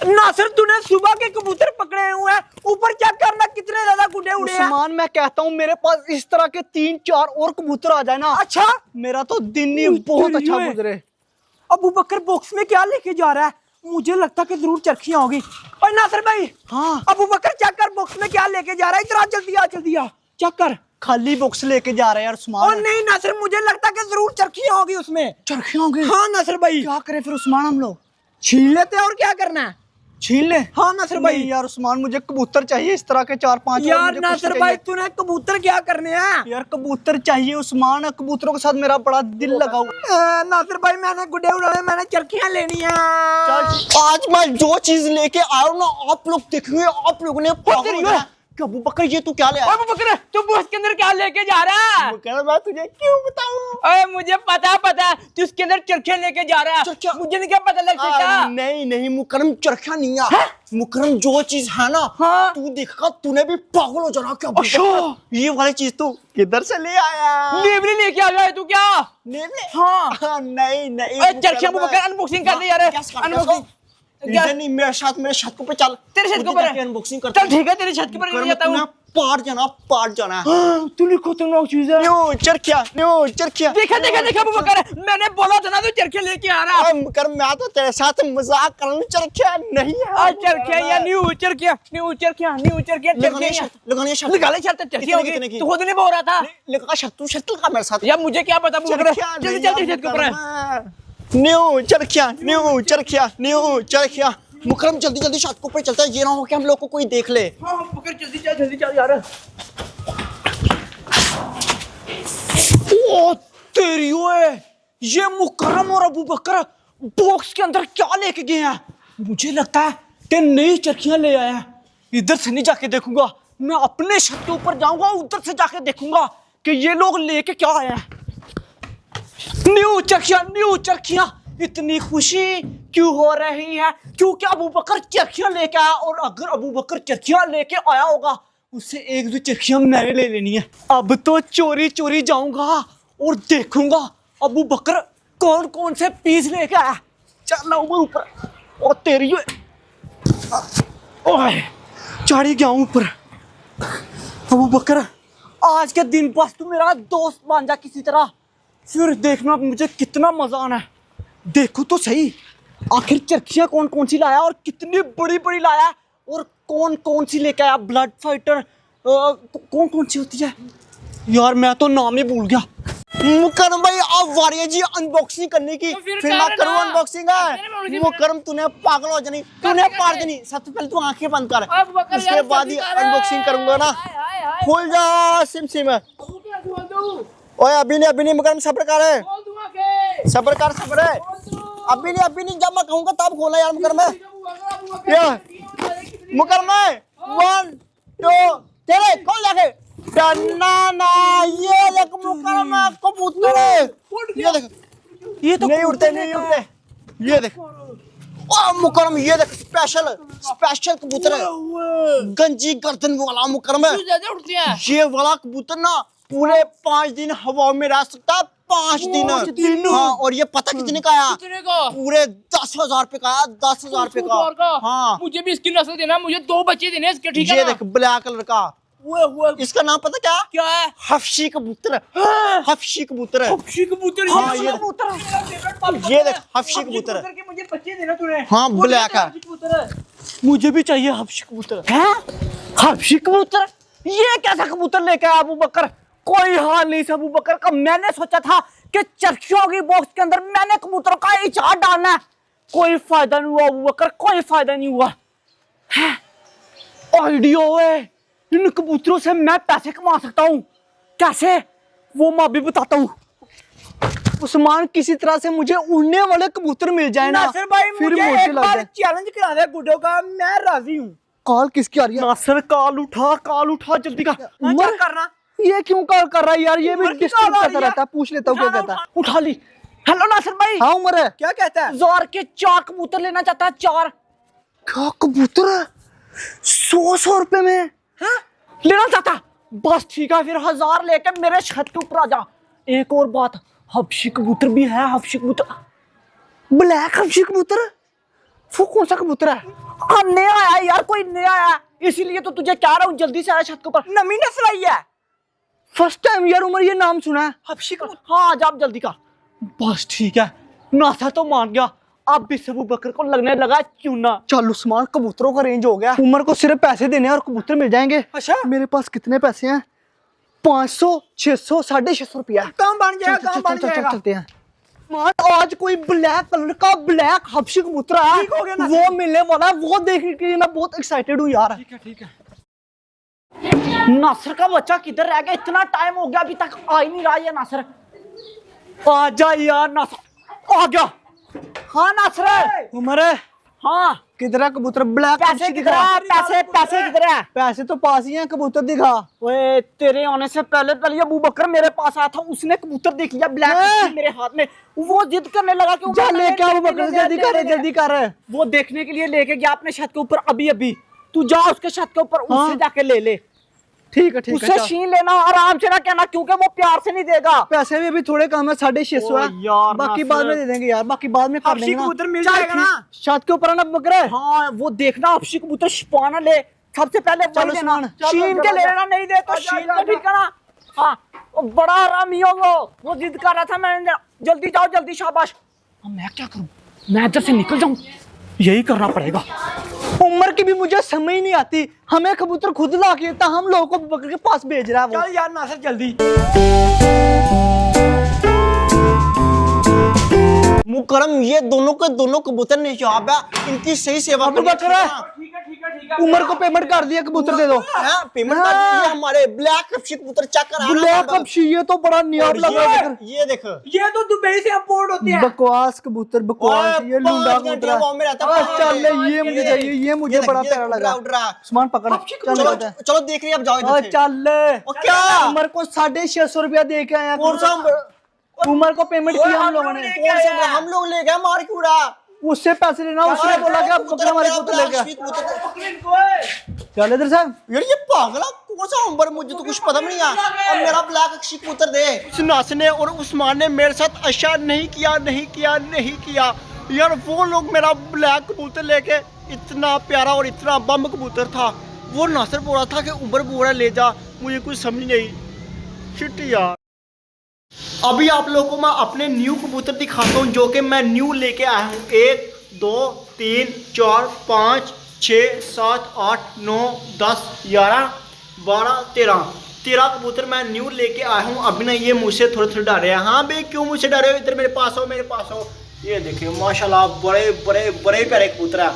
नासिर तूने सुबह के कबूतर पकड़े हुए हैं, ऊपर चेक करना कितने ज्यादा गुड्डे उड़े हैं। उस्मान मैं कहता हूँ मेरे पास इस तरह के 3-4 और कबूतर आ जाए ना, अच्छा मेरा तो दिन ही बहुत अच्छा गुजरे। अबू बकर बॉक्स में क्या लेके जा रहा है? मुझे लगता है कि जरूर चरखियां होगी। और नासिर भाई, हाँ अबू बकर चेक कर बॉक्स में क्या लेके जा रहा है। इधर आ, जल्दी आ चेक कर। खाली बॉक्स लेके जा रहे हैं यार उस्मान। और नहीं नासिर, मुझे लगता है कि जरूर चरखियां होगी उसमें। चरखियां होंगी? हाँ नासिर भाई। क्या करें फिर उस्मान हम लोग? छीन लेते हैं और क्या करना है। छीन ले? हाँ नासिर भाई। यार उस्मान मुझे कबूतर चाहिए इस तरह के 4-5। यार नासिर भाई तूने कबूतर क्या करने हैं? यार कबूतर चाहिए उस्मान, कबूतरों के साथ मेरा बड़ा दिल लगा हुआ। नासिर भाई मैंने गुड्डे उड़ाने, मैंने चरखियां लेनी है। आज मैं जो चीज लेके आया हूँ ना, आप लोग देखेंगे, आप लोगों ने पागल हो जाना। क्या अबू बकर ये तू क्या ले आया? अबू बकर तू बॉक्स के अंदर क्या लेके जा रहा है? मैं तुझे क्यों बताऊं? अरे मुझे पता है तू इसके अंदर चरखियां लेके जा रहा है। मुझे नहीं क्या पता लग सकता। नहीं मुकरम, चरखा नहीं है मुकरम, जो चीज है ना हाँ? तू देखा तूने भी पागल हो जाना। क्या ये वाली चीज तू किधर से ले आया? नेवली लेके आ गया तू क्या? नेवले? हाँ नहीं चरखियां अबू बकर अनबॉक्सिंग कर ले यार। अनबॉक्सिंग नहीं, मेरे छत पे चल, तेरे छत के ऊपर अनबॉक्सिंग करते चल ठीक है, तेरे छत के ऊपर ले जाता हूँ। पार जाना। तूने खतरनाक चीज है। न्यू चरखिया देखा अबू बकर, मैंने बोला था ना तू चरखियां लेके आ रहा है। कर मैं तो तेरे साथ मजाक कर रहा हूँ, चरखिया नहीं है। चरखियां या न्यू चरखियां लगा ले शर्त। चरखियां होगी तू खुद नहीं बोल रहा था। लगा शर्त लगा मेरे साथ। यार मुझे क्या पता अबू बकर, जल्दी छत के ऊपर। न्यू चरखिया मुकरम, जल्दी छत के ऊपर चलता है, ये ना हो कि हम लोग को कोई देख ले। हाँ बकर जल्दी चल यार। ओ तेरी ओए, ये मुकरम और अबू बकर बॉक्स के अंदर क्या लेके गए हैं? मुझे लगता है कि नई चरखियां ले आए हैं। इधर से नहीं जाके देखूंगा, मैं अपने छत के ऊपर जाऊंगा, उधर से जाके देखूंगा कि ये लोग लेके क्या आए हैं। न्यू चरखियां, इतनी खुशी क्यों हो रही है? क्योंकि अबू बकर चरखियां लेके आया, और अगर अबू बकर चरखियां लेके आया होगा उससे 1-2 चरखियां मैंने ले लेनी है। अब तो चोरी जाऊंगा और देखूंगा अबू बकर कौन से पीस लेके आया। चल ऊपर। और तेरी ओए चढ़ गया ऊपर। अबू बकर आज के दिन बस तू मेरा दोस्त बन जा किसी तरह, फिर देखना मुझे कितना मजा आना है। देखो तो सही आखिर चरखियां कौन सी लाया और कितनी बड़ी लाया, और कौन सी लेके आया। ब्लड फाइटर कौन सी होती है यार, मैं तो नाम ही भूल गया। मुकरम भाई आप वारिया जी अनबॉक्सिंग करने की, फिर मैं करूँ अनबॉक्सिंग है। मुकरम तूने पागल हो जानी, तूने पार देनी। सबसे पहले तू आंखें बंद कर, उसके बाद ही अनबॉक्सिंग करूंगा ना। खोल जा सिम। ओए अभी नहीं मुकरम, सब्र कर है, सब्र है। अभी नहीं, जब मैं कहूंगा तब खोला यार। मुकरम 1 2 तेरे खोल जाके। ना ये देख मुकरम कबूतर है, ये देख, ये तो नहीं उड़ते। ये देख ओ मुकरम, ये देख स्पेशल कबूतर है, गंजी गर्दन वाला मुकरम है। ये वाला कबूतर ना पूरे 5 दिन हवा में रह सकता है, 5 दिन। हाँ, और ये पता कितने का आया? पूरे 10,000 रुपए का आया, 10,000 रुपए का। हाँ मुझे भी इसकी नस्ल देना, मुझे 2 बच्चे देने इसके, ठीक है? ये देख ब्लैक कलर का, इसका नाम पता क्या है? हफ्शी कबूतर है। हफ्शी कबूतर है। हाँ ये देख हफ्शी कबूतर है। मुझे बच्चे देना तूने। हाँ ब्लैक है, मुझे भी चाहिए हफ्शी कबूतर। हफ्शी कबूतर? ये कैसा कबूतर लेकर आया अबू बकर? कोई हाल नहीं अबू बकर का। मैंने सोचा था कि चरखियों की बॉक्स के अंदर मैंने कबूतरों का इचार डालना है। कोई फायदा नहीं हुआ अबू बकर, कोई फायदा नहीं हुआ। आइडिया है, इन कबूतरों से मैं पैसे कमा सकता हूँ। कैसे वो मैं अभी बताता हूँ। उस्मान किसी तरह से मुझे उड़ने वाले कबूतर मिल जाए ना, नासिर भाई फिर मुझे मोटे एक बार चैलेंज करा दे गुड्डो का, मैं राजी हूँ। कॉल किसकी आ रही है? नासिर कॉल उठा जल्दी का। उमर करना ये क्यों कॉल कर रहा है यार? ये भी डिस्टर्ब करता रहता है। पूछ लेता हूँ क्या कहता है। उठा ली। हेलो नासिर भाई। हाँ उमर है, क्या कहता है? जोर के 4 कबूतर लेना चाहता है। 4 क्या कबूतर है? 100 रुपए में लेना चाहता? बस ठीक है, फिर 1000 लेकर मेरे छत के ऊपर आ जा। एक और बात, हफ्शी कबूतर भी है। हफ्शी कबूतर, ब्लैक हफ्शी कबूतर, वो कौन सा कबूतर है? हाँ नया आया यार, कोई नया आया, इसीलिए तो तुझे कह रहा हूँ जल्दी से आया छत के ऊपर। नवी नस्ल आई है, फर्स्ट टाइम यार उमर ये नाम सुना है। हबशी का, हाँ जा जल्दी कर। बस ठीक है, नासा तो मान गया, अब भी अबू बकर को लगने लगा चूना। चल उस्मान, कबूतरों का रेंज हो गया। उमर को सिर्फ पैसे देने हैं और कबूतर मिल जाएंगे। अच्छा मेरे पास कितने पैसे हैं? 500, 600, 650 रुपया। काम बन जाएगा, काम बन जाएगा। चलते हैं। आज कोई ब्लैक कलर का ब्लैक हबशी कबूतर है, ठीक हो गया ना? वो मिलने वाला है, वो देखने के लिए मैं बहुत एक्साइटेड हूँ यार। ठीक है ठीक है। नासर का बच्चा किधर रह गया? इतना टाइम हो गया अभी तक आ ही नहीं रहा ये नासर। आ जा यार नासर, आ गया। हाँ नासर। उमर हाँ किधर है कबूतर? ब्लैक पैसे किधर है? पैसे पैसे किधर है? पैसे तो पास ही हैं, कबूतर दिखा। ओए तेरे आने से पहले पहले अबू बकर मेरे पास आया था, उसने कबूतर देख लिया ब्लैक मेरे हाथ में, वो जिद करने लगा कि जा लेके अबू बकर, जल्दी कर, जल्दी कर। वो देखने के लिए लेके गया अपने छत के ऊपर अभी अभी। तू जा उसके छत के ऊपर, उससे जाके ले ले। ठीक है ठीक है। उससे छीन लेना, आराम से ना कहना, क्योंकि वो प्यार से नहीं देगा। पैसे भी अभी थोड़े कम है, 650 है यार, बाकी बाद में दे देंगे यार, बाकी बाद में कर लेंगे। कबूतर मिल जाएगा ना छत के ऊपर ना बकरे। हाँ वो देखना, हबशी कबूतर छिपाना ले, सबसे पहले चलो वही लेना, सुमन, छीन के ले लेना, नहीं दे तो छीन के ठीक है ना। हाँ वो बड़ा हरामी हो, वो जिद कर रहा था, मैंने जल्दी जाओ जल्दी, शाबाश। अब मैं क्या करूं, मैं इधर से निकल जाऊं, यही करना पड़ेगा। उम्र की भी मुझे समझ नहीं आती, हमें कबूतर खुद ला के देता, हम लोगों को बकर के पास भेज रहा है वो। चल यार नासर जल्दी। मुकरम, ये दोनों के दोनों कबूतर निशाब है, इनकी सही सेवा अबू बकर उमर को पेमेंट कर दिया, कबूतर दे दो। पेमेंट कर दी हमारे ब्लैक हबशी कबूतर चेक करा। ब्लैक हबशी, ये तो बड़ा नियाब लग रहा है। ये देख, ये तो दुबई से इंपोर्ट होते हैं। बकवास कबूतर, बकवास, ये लूंडा कबूतर है। चल ये मुझे चाहिए, ये मुझे बड़ा प्यारा लगा। उस्मान पकड़, चल चलो देख रही अब जाओ इधर से। चल क्या उमर को 650 रुपया दे के आया। कौन सा उमर को पेमेंट किया हम लोगों ने। कौन सा हम लोग ले गए मार क्यों रहा? उससे पैसे लेना, उसने बोला कि अब बकरा हमारे कबूतर ले गया। चल इधर से यार ये पागला कौन सा उम्र, मुझे तो कुछ पता भी नहीं है। अब मेरा ब्लैक हबशी कबूतर दे। उस नास ने और उस्मान ने मेरे साथ अच्छा नहीं किया, नहीं किया, नहीं किया यार। वो लोग मेरा ब्लैक कबूतर लेके, इतना प्यारा और इतना बम कबूतर था, वो नासर बोल रहा था कि उम्र बोल रहा ले जा, मुझे कुछ समझ नहीं। शिट यार। अभी आप लोगों को मैं अपने न्यू कबूतर दिखाता हूँ, जो कि मैं न्यू लेके आया हूँ। 1 2 3 4 5 6 7 8 9 10 11 12 13 कबूतर मैं न्यू लेके आया हूँ। अभी ना ये मुझसे थोड़े थोड़े डर रहे हैं। हाँ भाई क्यों मुझसे डर रहे हो? इधर मेरे पास हो, मेरे पास हो। ये देखिए माशाल्लाह बड़े बड़े बड़े प्यारे कबूतर है।